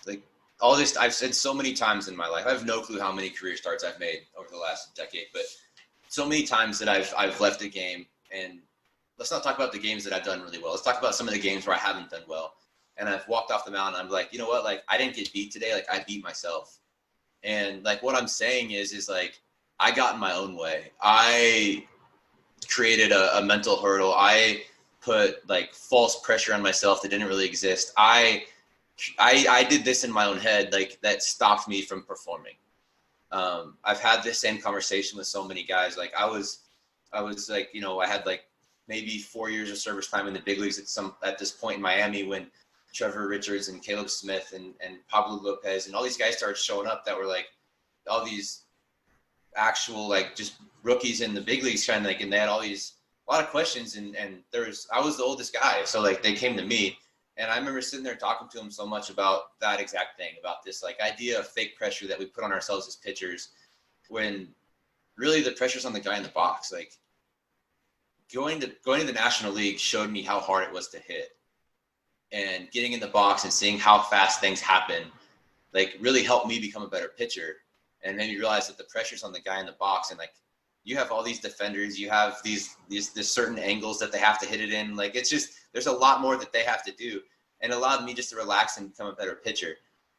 like all this, I've said so many times in my life, I have no clue how many career starts I've made over the last decade, but so many times that I've left a game, and let's not talk about the games that I've done really well. Let's talk about some of the games where I haven't done well. And I've walked off the mound and I'm like, you know what? Like I didn't get beat today. Like I beat myself. And like what I'm saying is like I got in my own way. I created a mental hurdle. I put like false pressure on myself that didn't really exist. I did this in my own head, like that stopped me from performing. I've had this same conversation with so many guys. Like I was like, you know, I had like maybe 4 years of service time in the big leagues at this point in Miami when Trevor Richards and Caleb Smith and Pablo Lopez and all these guys started showing up that were like all these actual like just rookies in the big leagues trying to like, and they had a lot of questions and I was the oldest guy. So like they came to me and I remember sitting there talking to them so much about that exact thing, about this like idea of fake pressure that we put on ourselves as pitchers when really the pressure's on the guy in the box. Like going to the National League showed me how hard it was to hit. And getting in the box and seeing how fast things happen, like really helped me become a better pitcher. And then you realize that the pressure's on the guy in the box, and like you have all these defenders, you have these certain angles that they have to hit it in. Like it's just there's a lot more that they have to do, and it allowed me just to relax and become a better pitcher.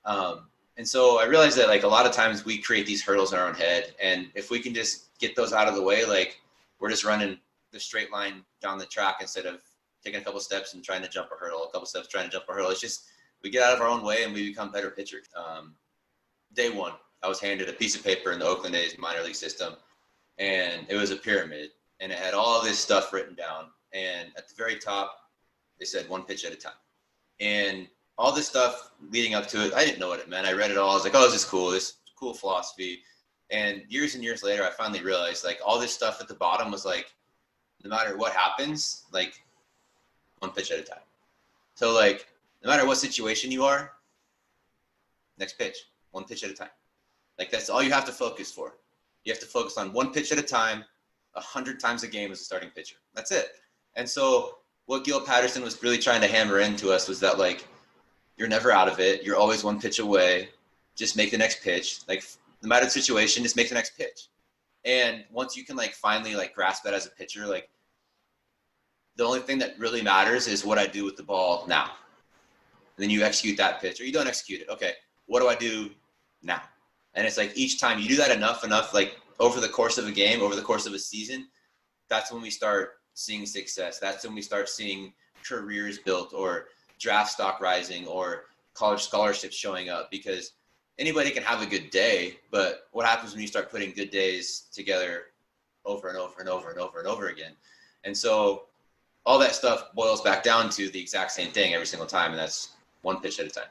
And so I realized that like a lot of times we create these hurdles in our own head, and if we can just get those out of the way, like we're just running the straight line down the track instead of taking a couple steps and trying to jump a hurdle, a couple steps trying to jump a hurdle. It's just we get out of our own way and we become better pitchers. Day one, I was handed a piece of paper in the Oakland A's minor league system, and it was a pyramid, and it had all this stuff written down. And at the very top, they said one pitch at a time. And all this stuff leading up to it, I didn't know what it meant. I read it all. I was like, oh, this is cool. This is cool philosophy. And years later, I finally realized like all this stuff at the bottom was like, no matter what happens, like one pitch at a time. So like, no matter what situation you are, next pitch, one pitch at a time. Like that's all you have to focus for. You have to focus on one pitch at a time, 100 times a game as a starting pitcher. That's it. And so what Gil Patterson was really trying to hammer into us was that like, you're never out of it. You're always one pitch away. Just make the next pitch. Like no matter the situation, just make the next pitch. And once you can like finally like grasp that as a pitcher, like the only thing that really matters is what I do with the ball now. And then you execute that pitch or you don't execute it. Okay, what do I do now? And it's like each time you do that enough, like over the course of a game, over the course of a season, that's when we start seeing success. That's when we start seeing careers built or draft stock rising or college scholarships showing up, because anybody can have a good day, but what happens when you start putting good days together over and over and over and over and over again? And so all that stuff boils back down to the exact same thing every single time, and that's one pitch at a time.